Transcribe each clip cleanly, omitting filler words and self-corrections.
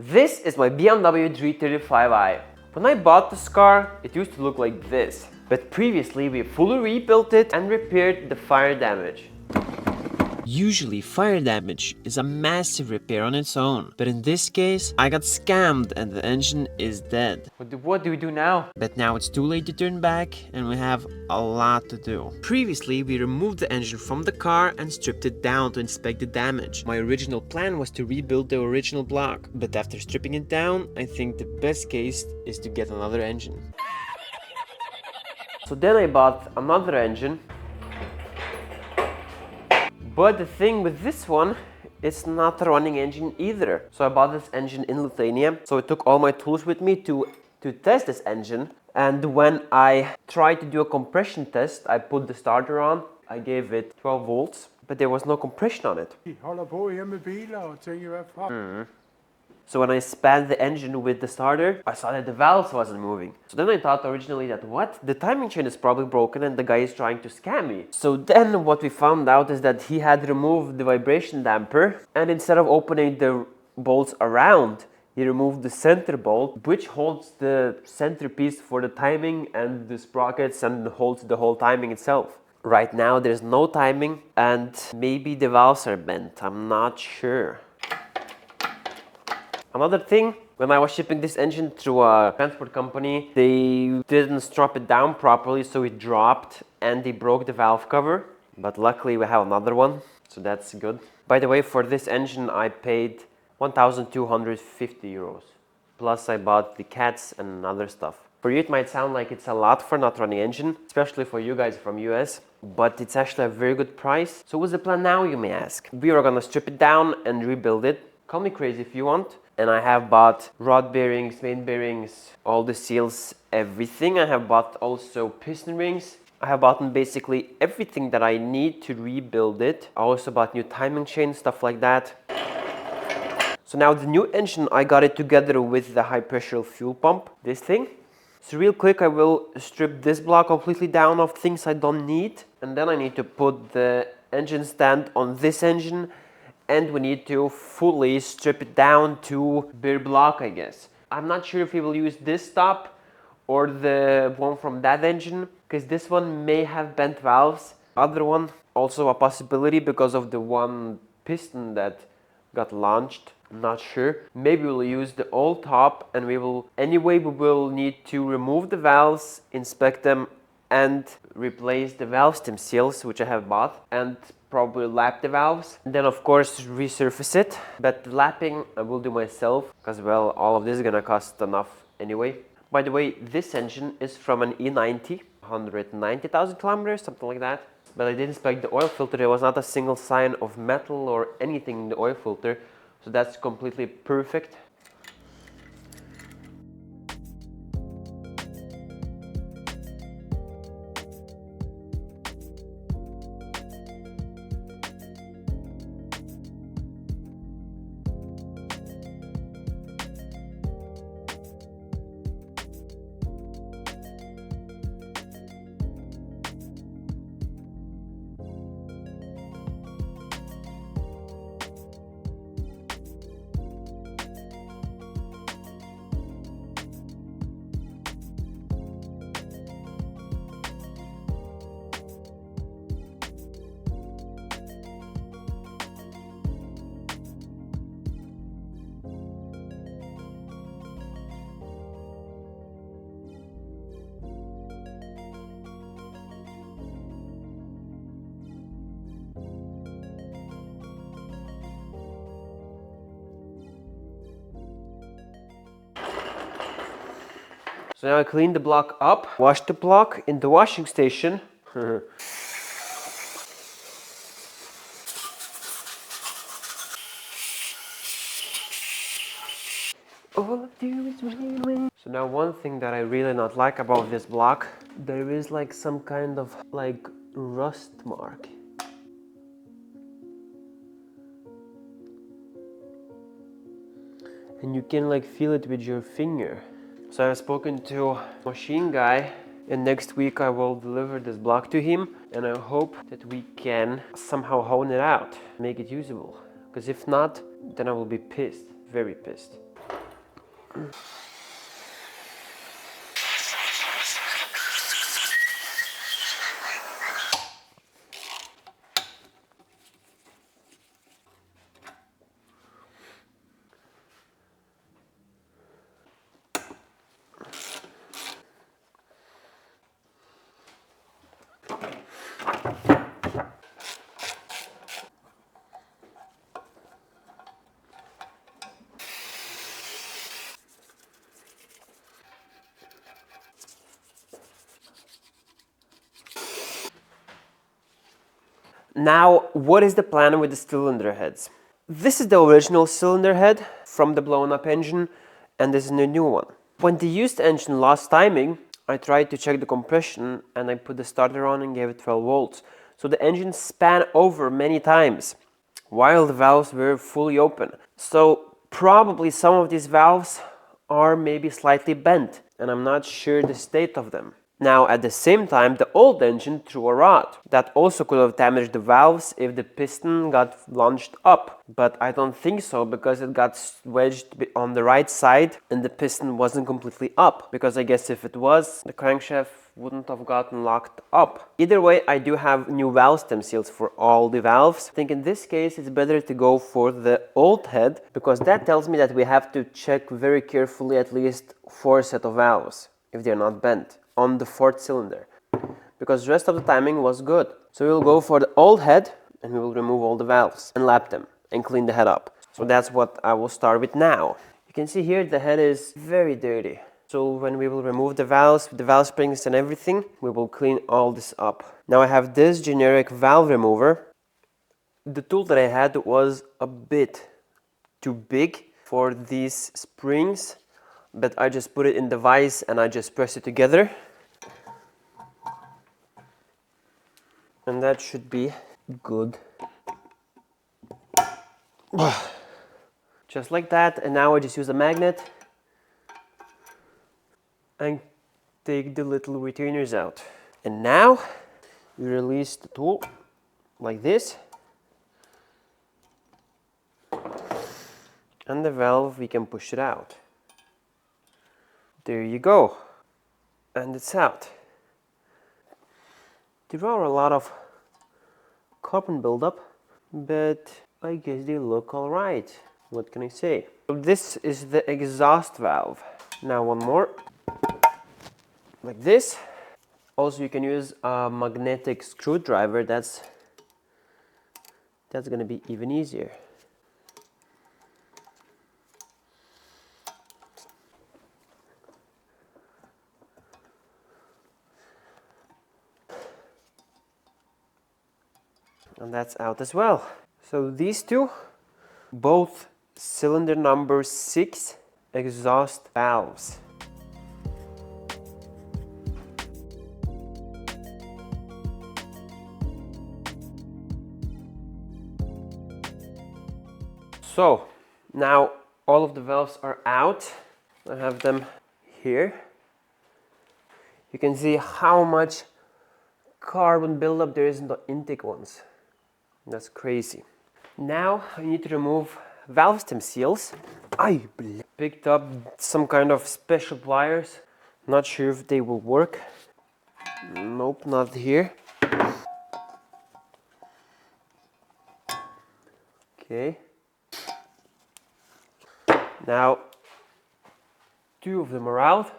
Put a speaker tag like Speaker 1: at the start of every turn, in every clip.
Speaker 1: This is my BMW 335i. When I bought this car, it used to look like this. But previously we fully rebuilt it and repaired the fire damage.
Speaker 2: Usually fire damage is a massive repair on its own, but in this case I got scammed and the engine is dead.
Speaker 1: What do we do now?
Speaker 2: But now it's too late to turn back and we have a lot to do. Previously we removed the engine from the car and stripped it down to inspect the damage. My original plan was to rebuild the original block, but after stripping it down I think the best case is to get another engine.
Speaker 1: So then I bought another engine. But the thing with this one, it's not a running engine either. So I bought this engine in Lithuania. So I took all my tools with me to test this engine. And when I tried to do a compression test, I put the starter on. I gave it 12 volts, but there was no compression on it. So when I spat the engine with the starter, I saw that the valves wasn't moving. So then I thought originally that what? The timing chain is probably broken and the guy is trying to scam me. So then what we found out is that he had removed the vibration damper, and instead of opening the bolts around, he removed the center bolt, which holds the centerpiece for the timing and the sprockets and holds the whole timing itself. Right now there's no timing and maybe the valves are bent, I'm not sure. Another thing, when I was shipping this engine through a transport company, they didn't strap it down properly, so it dropped and they broke the valve cover. But luckily we have another one, so that's good. By the way, for this engine I paid 1,250 euros. Plus I bought the cats and other stuff. For you it might sound like it's a lot for not running engine, especially for you guys from US, but it's actually a very good price. So what's the plan now, you may ask? We are gonna strip it down and rebuild it. Call me crazy if you want. And I have bought rod bearings, main bearings, all the seals, everything. I have bought also piston rings. I have bought basically everything that I need to rebuild it. I also bought new timing chain, stuff like that. So now the new engine, I got it together with the high pressure fuel pump, this thing. So real quick, I will strip this block completely down of things I don't need. And then I need to put the engine stand on this engine. And we need to fully strip it down to bare block, I guess. I'm not sure if we will use this stop or the one from that engine, because this one may have bent valves. Other one, also a possibility because of the one piston that got launched. I'm not sure. Maybe we'll use the old top and we will need to remove the valves, inspect them and replace the valve stem seals, which I have bought, and probably lap the valves, and then of course resurface it. But the lapping I will do myself, because well, all of this is gonna cost enough anyway. By the way, this engine is from an E90, 190,000 kilometers, something like that. But I did inspect the oil filter. There was not a single sign of metal or anything in the oil filter, so that's completely perfect. So now I clean the block up, wash the block in the washing station. All I do is win. So now one thing that I really not like about this block, there is like some kind of like rust mark. And you can like feel it with your finger. So I've spoken to a machine guy, and next week I will deliver this block to him, and I hope that we can somehow hone it out, make it usable. Because if not, then I will be pissed, very pissed. Now, what is the plan with the cylinder heads? This is the original cylinder head from the blown up engine, and this is the new one. When they used the engine last timing, I tried to check the compression and I put the starter on and gave it 12 volts. So the engine span over many times while the valves were fully open. So probably some of these valves are maybe slightly bent, and I'm not sure the state of them. Now, at the same time, the old engine threw a rod. That also could have damaged the valves if the piston got launched up. But I don't think so, because it got wedged on the right side and the piston wasn't completely up. Because I guess if it was, the crankshaft wouldn't have gotten locked up. Either way, I do have new valve stem seals for all the valves. I think in this case it's better to go for the old head, because that tells me that we have to check very carefully at least 4 sets of valves if they're not bent on the 4th cylinder, because the rest of the timing was good. So we'll go for the old head and we will remove all the valves and lap them and clean the head up. So that's what I will start with now. You can see here the head is very dirty. So when we will remove the valve springs and everything, we will clean all this up. Now I have this generic valve remover. The tool that I had was a bit too big for these springs, but I just put it in the vise and I just press it together. And that should be good. Just like that. And now I just use a magnet and take the little retainers out. And now you release the tool like this. And the valve, we can push it out. There you go. And it's out. There are a lot of carbon buildup, but I guess they look alright. What can I say? So this is the exhaust valve. Now one more. Like this. Also you can use a magnetic screwdriver. That's gonna be even easier. And that's out as well. So these two, both cylinder number 6 exhaust valves. So now all of the valves are out. I have them here. You can see how much carbon buildup there is in the intake ones. That's crazy. Now I need to remove valve stem seals. I picked up some kind of special pliers. Not sure if they will work. Nope, not here. Okay. Now 2 of them are out.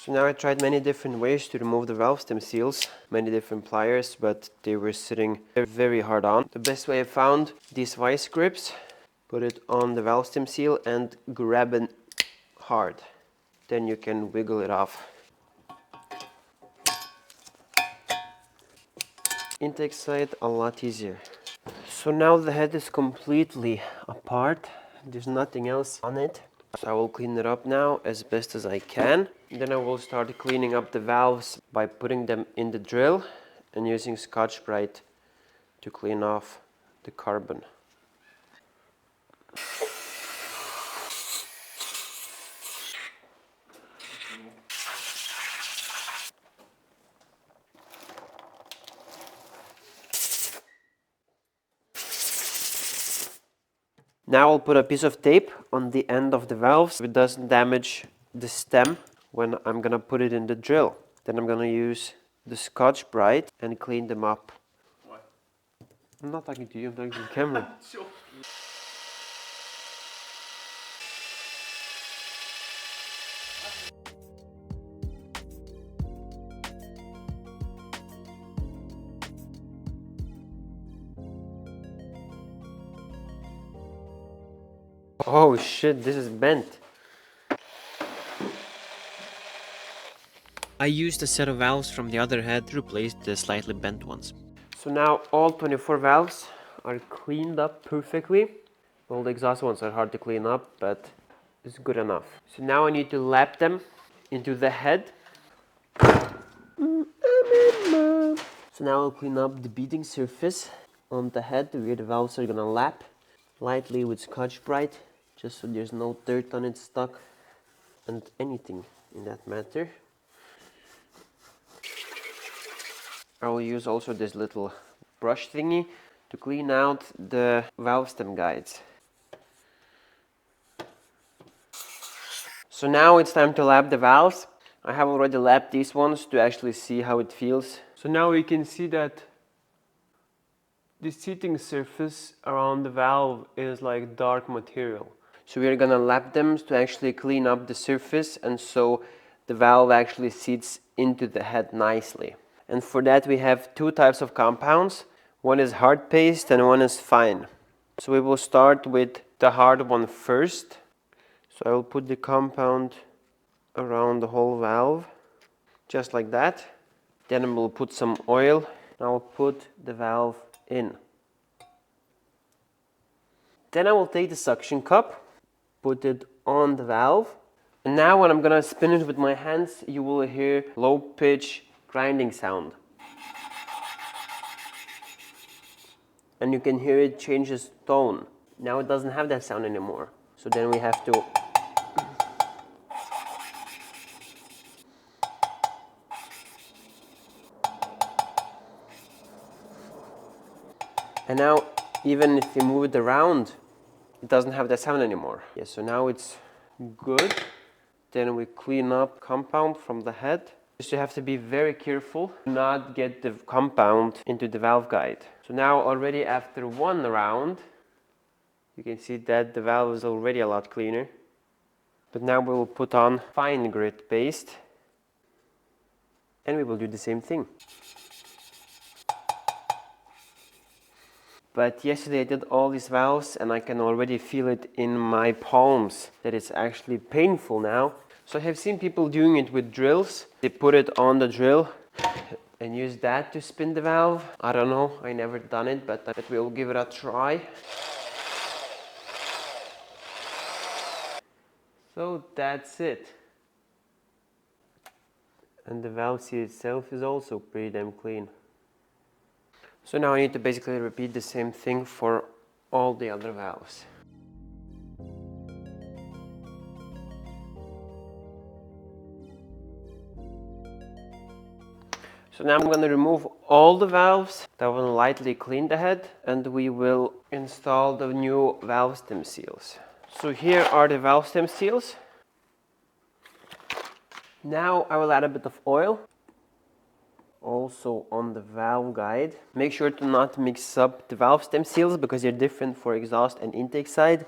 Speaker 1: So now I tried many different ways to remove the valve stem seals, many different pliers, but they were sitting very hard on. The best way I found, these vice grips, put it on the valve stem seal and grab it hard. Then you can wiggle it off. Intake side a lot easier. So now the head is completely apart. There's nothing else on it. So I will clean it up now as best as I can. Then I will start cleaning up the valves by putting them in the drill and using Scotch-Brite to clean off the carbon. Now I'll put a piece of tape on the end of the valves so it doesn't damage the stem when I'm gonna put it in the drill. Then I'm gonna use the Scotch-Brite and clean them up.
Speaker 2: Why?
Speaker 1: I'm not talking to you, I'm talking to the camera.
Speaker 2: Sure.
Speaker 1: Oh shit, this is bent.
Speaker 2: I used a set of valves from the other head to replace the slightly bent ones.
Speaker 1: So now all 24 valves are cleaned up perfectly. All the exhaust ones are hard to clean up, but it's good enough. So now I need to lap them into the head. So now I'll clean up the beading surface on the head where the valves are gonna lap lightly with Scotch-Brite, just so there's no dirt on it stuck and anything in that matter. I will use also this little brush thingy to clean out the valve stem guides. So now it's time to lap the valves. I have already lapped these ones to actually see how it feels. So now we can see that the seating surface around the valve is like dark material. So we're gonna lap them to actually clean up the surface, and so the valve actually seats into the head nicely. And for that we have two types of compounds. One is hard paste and one is fine. So we will start with the hard one first. So I will put the compound around the whole valve, just like that. Then we'll put some oil and I'll put the valve in. Then I will take the suction cup, put it on the valve, and now when I'm gonna spin it with my hands, you will hear low pitch grinding sound. And you can hear it changes tone. Now it doesn't have that sound anymore. So then we have to and now even if you move it around, it doesn't have that sound anymore. Yeah, so now it's good. Then we clean up compound from the head. So you have to be very careful to not get the compound into the valve guide. So now already after one round, you can see that the valve is already a lot cleaner. But now we will put on fine grit paste and we will do the same thing. But yesterday I did all these valves and I can already feel it in my palms that it's actually painful now. So I have seen people doing it with drills. They put it on the drill and use that to spin the valve. I don't know, I never done it, but we'll give it a try. So that's it. And the valve seat itself is also pretty damn clean. So now I need to basically repeat the same thing for all the other valves. So now I'm going to remove all the valves. I will lightly clean the head and we will install the new valve stem seals. So here are the valve stem seals. Now I will add a bit of oil. Also on the valve guide. Make sure to not mix up the valve stem seals because they're different for exhaust and intake side.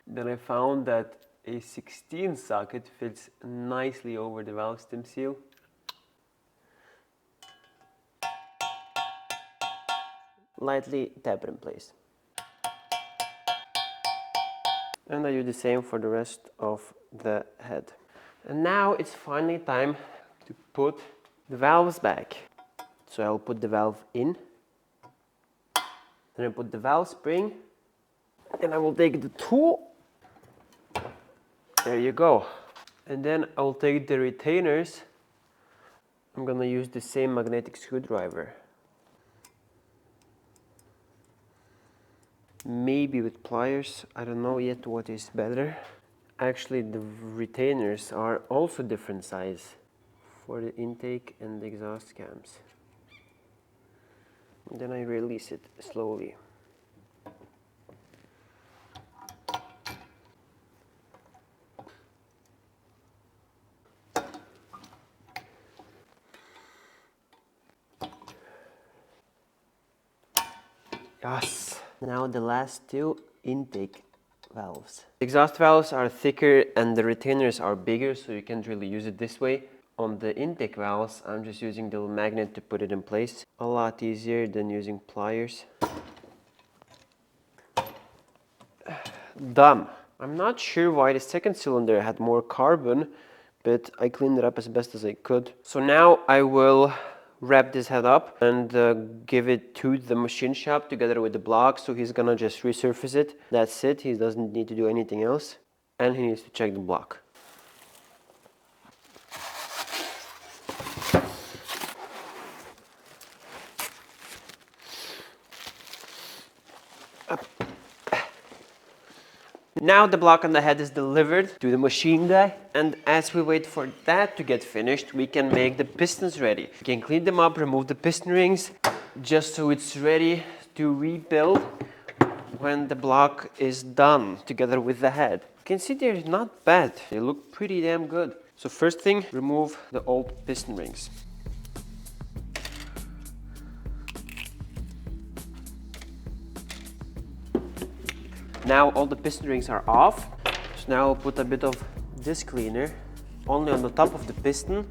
Speaker 1: Then I found that a 16 socket fits nicely over the valve stem seal. Lightly tap it in place. And I do the same for the rest of the head. And now it's finally time to put the valves back. So I'll put the valve in. Then I put the valve spring. And I will take the tool. There you go. And then I'll take the retainers. I'm gonna use the same magnetic screwdriver. Maybe with pliers, I don't know yet what is better. Actually, the retainers are also different size for the intake and the exhaust cams. And then I release it slowly. Yes. Now the last two intake valves. The exhaust valves are thicker and the retainers are bigger, so you can't really use it this way. On the intake valves, I'm just using the magnet to put it in place. A lot easier than using pliers. Done. I'm not sure why the second cylinder had more carbon, but I cleaned it up as best as I could. So now I will wrap this head up and give it to the machine shop together with the block. So he's gonna just resurface it. That's it. He doesn't need to do anything else. And he needs to check the block. Now the block on the head is delivered to the machine guy, and as we wait for that to get finished, we can make the pistons ready. We can clean them up, remove the piston rings, just so it's ready to rebuild when the block is done together with the head. You can see they're not bad, they look pretty damn good. So first thing, remove the old piston rings. Now all the piston rings are off. So now I'll put a bit of this cleaner only on the top of the piston.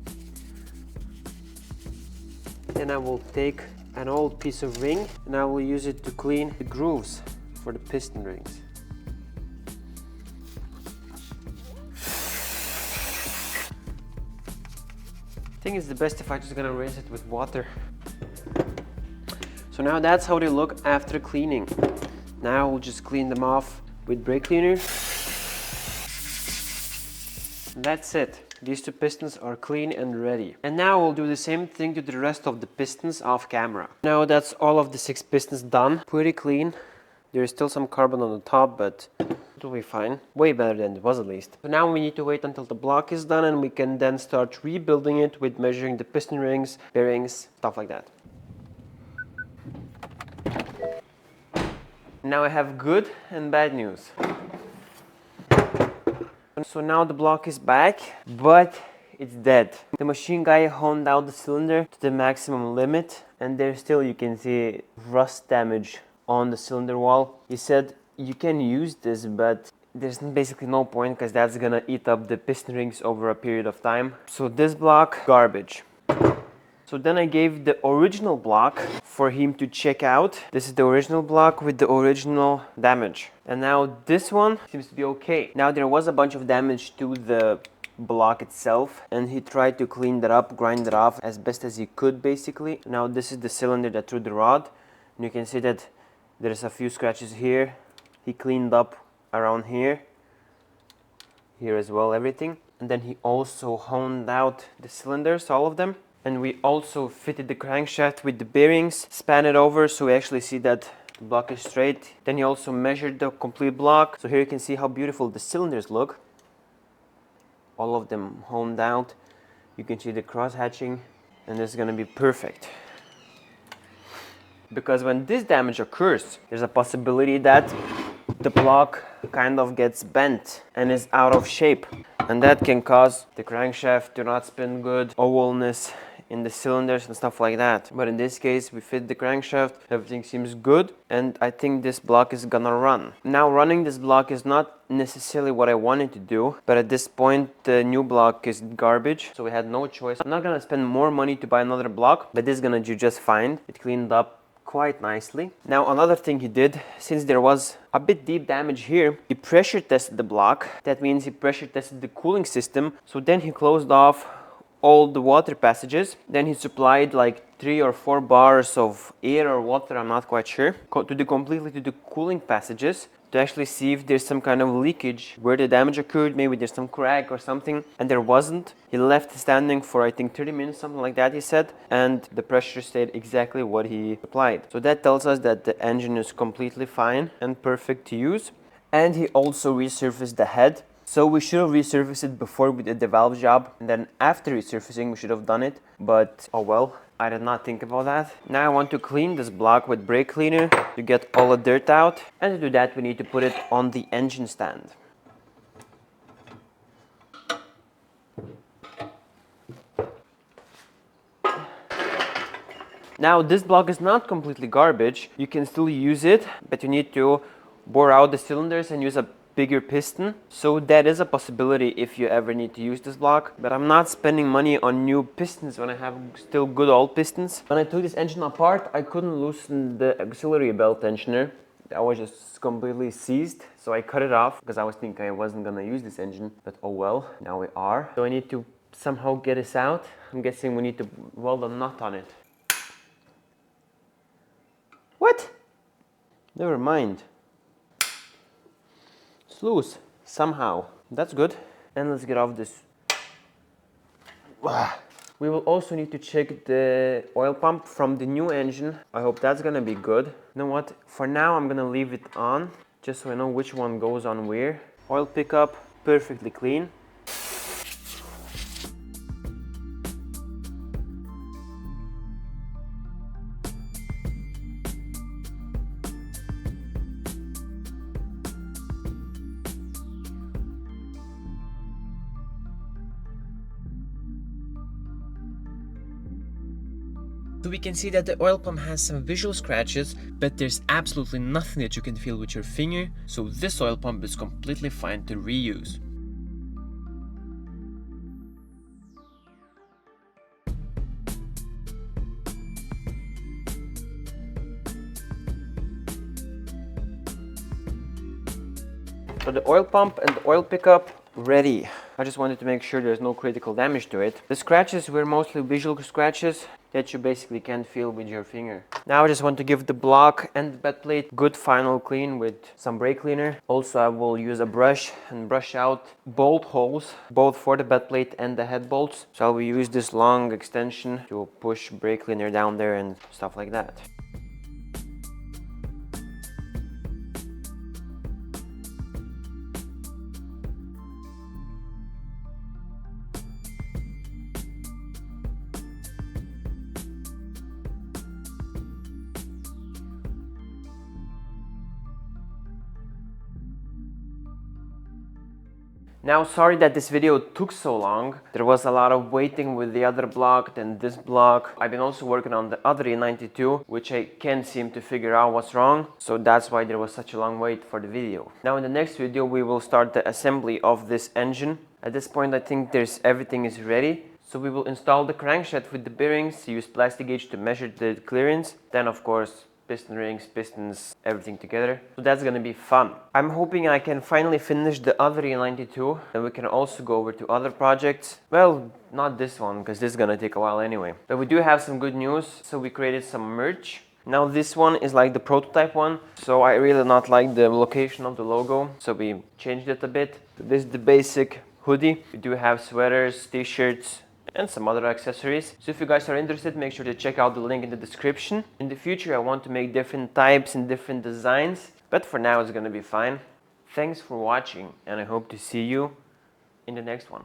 Speaker 1: Then I will take an old piece of ring and I will use it to clean the grooves for the piston rings. I think it's the best if I just gonna rinse it with water. So now that's how they look after cleaning. Now we'll just clean them off with brake cleaner. That's it. These two pistons are clean and ready. And now we'll do the same thing to the rest of the pistons off camera. Now that's all of the 6 pistons done. Pretty clean. There's still some carbon on the top, but it'll be fine. Way better than it was at least. So now we need to wait until the block is done and we can then start rebuilding it with measuring the piston rings, bearings, stuff like that. Now I have good and bad news. So now the block is back, but it's dead. The machine guy honed out the cylinder to the maximum limit, and there still you can see rust damage on the cylinder wall. He said you can use this, but there's basically no point because that's gonna eat up the piston rings over a period of time. So this block, garbage. So then I gave the original block for him to check out. This is the original block with the original damage. And now this one seems to be okay. Now there was a bunch of damage to the block itself and he tried to clean that up, grind it off as best as he could basically. Now this is the cylinder that threw the rod. And you can see that there's a few scratches here. He cleaned up around here. Here as well, everything. And then he also honed out the cylinders, all of them. And we also fitted the crankshaft with the bearings, span it over so we actually see that the block is straight. Then he also measured the complete block. So here you can see how beautiful the cylinders look. All of them honed out. You can see the cross hatching and this is going to be perfect. Because when this damage occurs, there's a possibility that the block kind of gets bent and is out of shape. And that can cause the crankshaft to not spin good, ovalness in the cylinders and stuff like that. But in this case, we fit the crankshaft, everything seems good, and I think this block is gonna run. Now running this block is not necessarily what I wanted to do, but at this point the new block is garbage, so we had no choice. I'm not gonna spend more money to buy another block, but this is gonna do just fine. It cleaned up quite nicely. Now another thing he did, since there was a bit deep damage here, he pressure tested the block. That means he pressure tested the cooling system. So then he closed off all the water passages. Then he supplied like 3 or 4 bars of air or water, I'm not quite sure, completely to the cooling passages to actually see if there's some kind of leakage where the damage occurred. Maybe there's some crack or something, and there wasn't. He left standing for I think 30 minutes, something like that he said, and the pressure stayed exactly what he applied. So that tells us that the engine is completely fine and perfect to use. And he also resurfaced the head. So we should have resurfaced it before we did the valve job, and then after resurfacing we should have done it, but oh well, I did not think about that. Now I want to clean this block with brake cleaner to get all the dirt out, and to do that we need to put it on the engine stand. Now this block is not completely garbage. You can still use it, but you need to bore out the cylinders and use a bigger piston. So that is a possibility if you ever need to use this block. But I'm not spending money on new pistons when I have still good old pistons. When I took this engine apart, I couldn't loosen the auxiliary belt tensioner. That was just completely seized, so I cut it off because I was thinking I wasn't gonna use this engine, but oh well, now we are. So I need to somehow get this out. I'm guessing we need to weld a nut on it. What? Never mind. It's loose, somehow. That's good. And let's get off this. We will also need to check the oil pump from the new engine. I hope that's gonna be good. You know what? For now, I'm gonna leave it on, just so I know which one goes on where. Oil pickup, perfectly clean.
Speaker 2: So we can see that the oil pump has some visual scratches, but there's absolutely nothing that you can feel with your finger, so this oil pump is completely fine to reuse.
Speaker 1: So the oil pump and the oil pickup ready. I just wanted to make sure there's no critical damage to it. The scratches were mostly visual scratches that you basically can't feel with your finger. Now I just want to give the block and the bed plate good final clean with some brake cleaner. Also I will use a brush and brush out bolt holes, both for the bed plate and the head bolts. So I will use this long extension to push brake cleaner down there and stuff like that. Now, sorry that this video took so long. There was a lot of waiting with the other block, then this block. I've been also working on the other E92, which I can't seem to figure out what's wrong. So that's why there was such a long wait for the video. Now in the next video, we will start the assembly of this engine. At this point, I think everything is ready. So we will install the crankshaft with the bearings, use plastic gauge to measure the clearance. Then of course, piston rings, pistons, everything together. So that's gonna be fun. I'm hoping I can finally finish the other E92, and we can also go over to other projects. Well, not this one, because this is gonna take a while anyway. But we do have some good news, so we created some merch. Now this one is like the prototype one, so I really not like the location of the logo, so we changed it a bit. This is the basic hoodie. We do have sweaters, t-shirts, and some other accessories. So if you guys are interested, make sure to check out the link in the description. In the future, I want to make different types and different designs, but for now it's gonna be fine. Thanks for watching, and I hope to see you in the next one.